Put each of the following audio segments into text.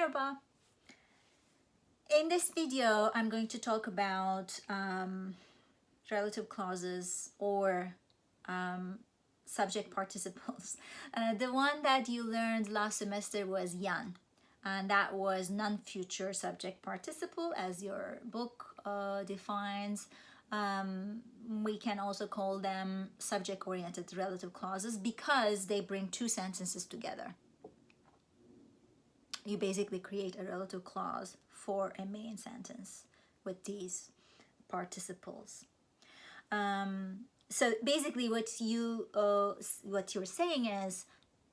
Merhaba. In this video, I'm going to talk about relative clauses or subject participles. The one that you learned last semester was yan, and that was non-future subject participle, as your book defines. We can also call them subject-oriented relative clauses because they bring two sentences together. You basically create a relative clause for a main sentence with these participles. So basically what you're saying is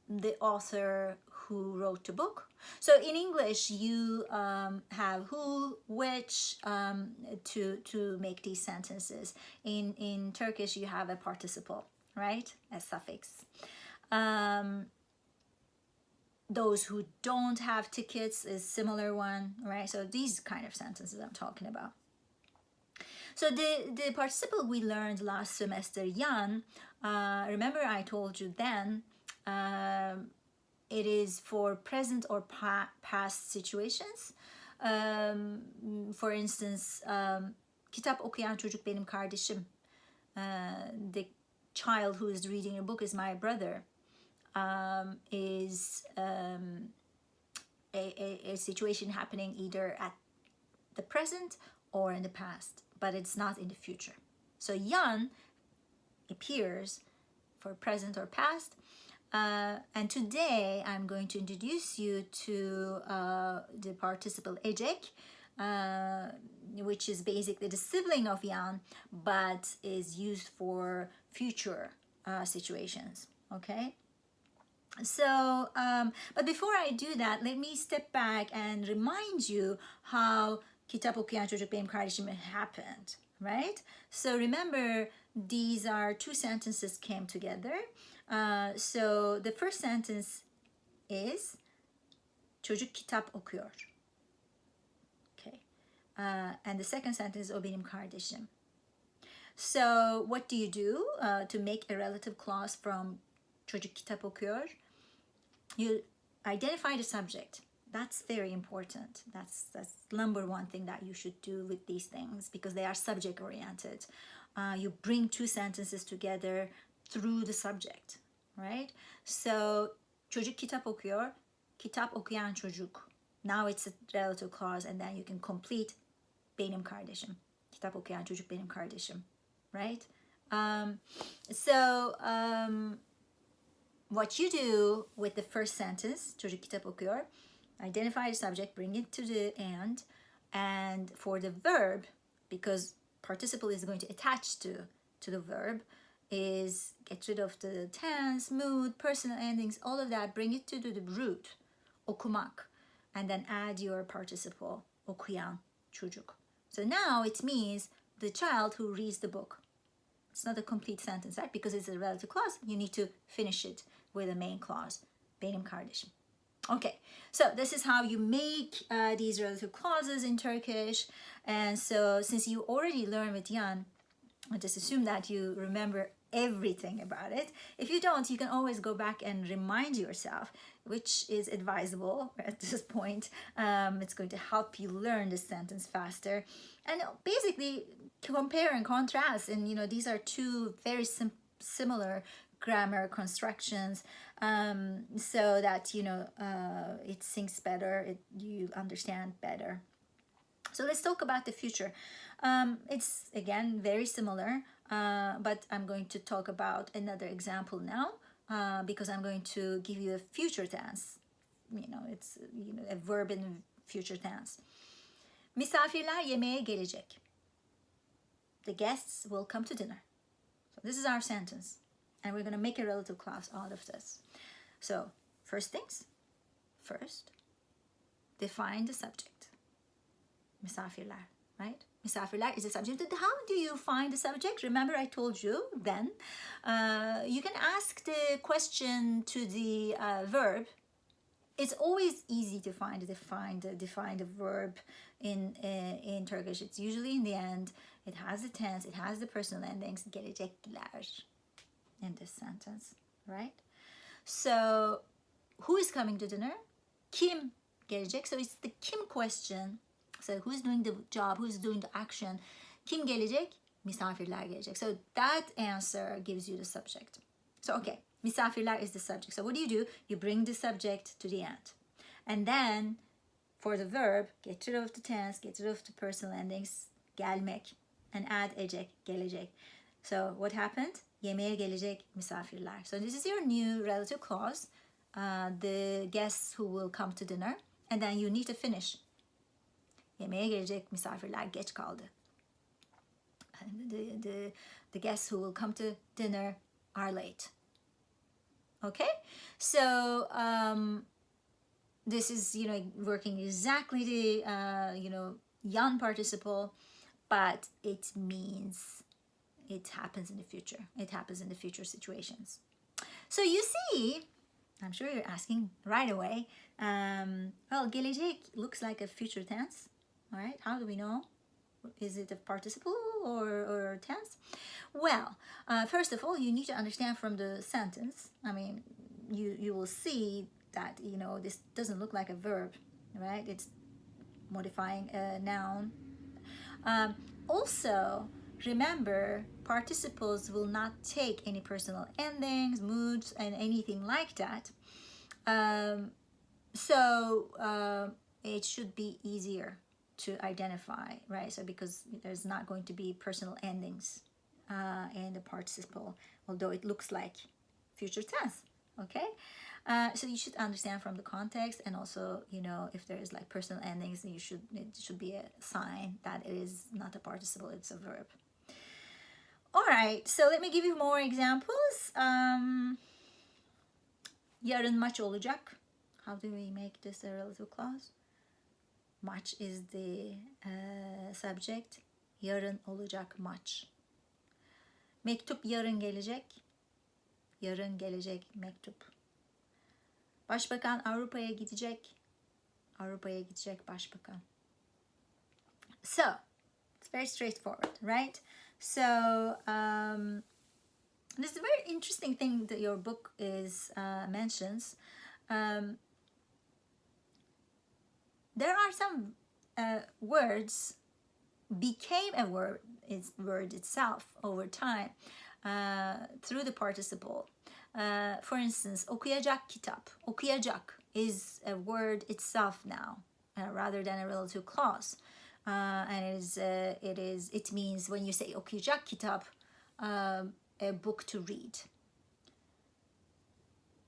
the author who wrote the book. So in English you have who, which to make these sentences. In Turkish you have a participle, right? A suffix. Those who don't have tickets is similar one, right? So these kind of sentences I'm talking about. So the participle we learned last semester, yan, remember I told you then, it is for present or past situations. For instance, kitap okuyan çocuk benim kardeşim. The child who is reading a book is my brother. Is a situation happening either at the present or in the past, but it's not in the future. So yan appears for present or past. And today I'm going to introduce you to the participle EcEk, which is basically the sibling of yan, but is used for future situations, okay? So, but before I do that, let me step back and remind you how kitap okuyan çocuk benim kardeşim happened, right? So remember, these are two sentences came together. So the first sentence is çocuk kitap okuyor. Okay. And the second sentence is o benim kardeşim. So what do you do to make a relative clause from çocuk kitap okuyor? You identify the subject. That's very important. That's number one thing that you should do with these things because they are subject oriented. You bring two sentences together through the subject, right? So çocuk kitap okuyor, kitap okuyan çocuk. Now it's a relative clause and then you can complete benim kardeşim. Kitap okuyan çocuk benim kardeşim, right? What you do with the first sentence, çocuk kitap okuyor, identify the subject, bring it to the end, and for the verb, because participle is going to attach to the verb, is get rid of the tense, mood, personal endings, all of that, bring it to the root, okumak, and then add your participle, okuyan çocuk. So now it means the child who reads the book. It's not a complete sentence, right? Because it's a relative clause, you need to finish it with a main clause, benim kardeşim. Okay, so this is how you make these relative clauses in Turkish. And so since you already learned with yan, I just assume that you remember everything about it. If you don't, you can always go back and remind yourself, which is advisable at this point. It's going to help you learn the sentence faster. And basically compare and contrast. And you know, these are two very similar grammar constructions, so that you know it sinks better, you understand better. So let's talk about the future. It's again very similar, but I'm going to talk about another example now because I'm going to give you a future tense. You know, it's a verb in future tense. Misafirler yemeğe gelecek. The guests will come to dinner. So this is our sentence. And we're going to make a relative clause out of this. So, first things first, define the subject. Misafirler, right? Misafirler is the subject. How do you find the subject? Remember I told you then. You can ask the question to the verb. It's always easy to define the verb in Turkish. It's usually in the end. It has the tense, it has the personal endings. Gelecekler. In this sentence, right? So, who is coming to dinner? Kim gelecek. So it's the kim question. So who's doing the job, who's doing the action? Kim gelecek? Misafirler gelecek. So that answer gives you the subject. So okay, misafirler is the subject. So what do? You bring the subject to the end. And then for the verb, get rid of the tense, get rid of the personal endings, gelmek, and add ecek, gelecek. So what happened? Yemeğe gelecek misafirler. So this is your new relative clause, the guests who will come to dinner. And then you need to finish. Yemeğe gelecek misafirler geç kaldı. The guests who will come to dinner are late. Okay? So this is, working exactly the, yan participle, but it means it happens in the future. It happens in the future situations. So you see, I'm sure you're asking right away, well, gelecek looks like a future tense. All right, how do we know? Is it a participle or tense? Well, first of all, you need to understand from the sentence. I mean, you will see that, this doesn't look like a verb, right? It's modifying a noun. Also, remember, participles will not take any personal endings, moods, and anything like that. So it should be easier to identify, right? So because there's not going to be personal endings in the participle, although it looks like future tense, okay? So you should understand from the context, and also, if there is like personal endings, it should be a sign that it is not a participle, it's a verb. All right, so let me give you more examples. Yarın maç olacak. How do we make this a relative clause? Maç is the subject. Yarın olacak maç. Mektup yarın gelecek. Yarın gelecek mektup. Başbakan Avrupa'ya gidecek. Avrupa'ya gidecek başbakan. So, it's very straightforward, right? So, this is a very interesting thing that your book mentions. There are some words became a word itself over time through the participle. For instance, okuyacak kitap. Okuyacak is a word itself now, rather than a relative clause. And it means, when you say okuyacak kitap, a book to read.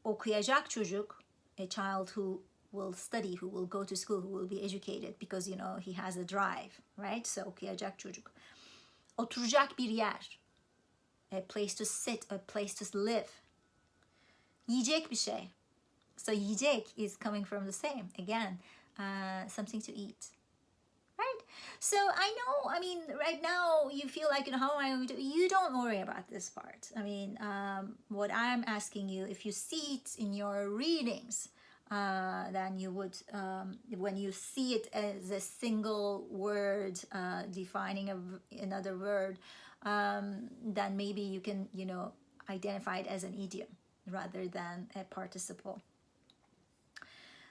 Okuyacak çocuk, a child who will study, who will go to school, who will be educated, because he has a drive, right? So okuyacak çocuk. Oturacak bir yer, a place to sit, a place to live. Yiyecek bir şey. So yiyecek is coming from the same, again, something to eat, right? So I know, right now you feel like, how am I going to, you don't worry about this part. What I'm asking you, if you see it in your readings, then you would, when you see it as a single word defining another word, then maybe you can, identify it as an idiom rather than a participle.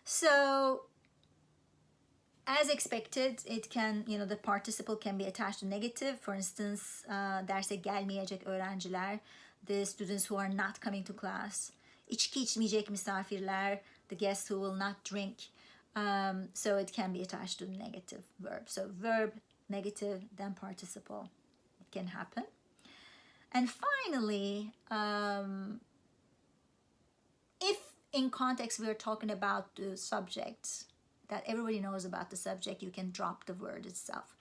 So, as expected, it can, the participle can be attached to negative. For instance, derse gelmeyecek öğrenciler, the students who are not coming to class. İçki içmeyecek misafirler, the guests who will not drink. So it can be attached to negative verb. So verb, negative, then participle. It can happen. And finally, if in context we are talking about the subject, that everybody knows about the subject, you can drop the word itself.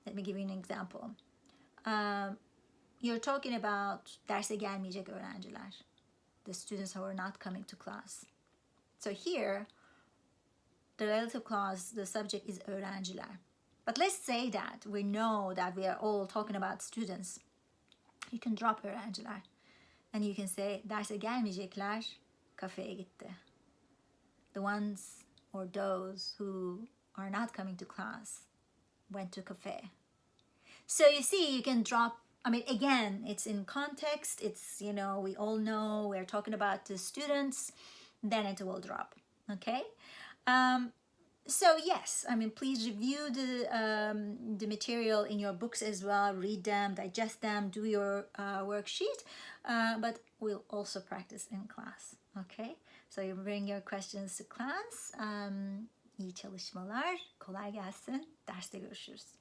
Let me give you an example. You're talking about derse gelmeyecek öğrenciler, the students who are not coming to class. So here, the relative clause, the subject is öğrenciler. But let's say that we know that we are all talking about students. You can drop öğrenciler. And you can say, derse gelmeyecekler kafeye gitti. The ones or those who are not coming to class went to cafe. So you see, you can drop, again, it's in context, it's, we all know we're talking about the students, then it will drop, okay? So yes, I mean, please review the material in your books as well. Read them, digest them, do your worksheet. But we'll also practice in class. Okay. So you bring your questions to class. İyi çalışmalar. Kolay gelsin. Derste görüşürüz.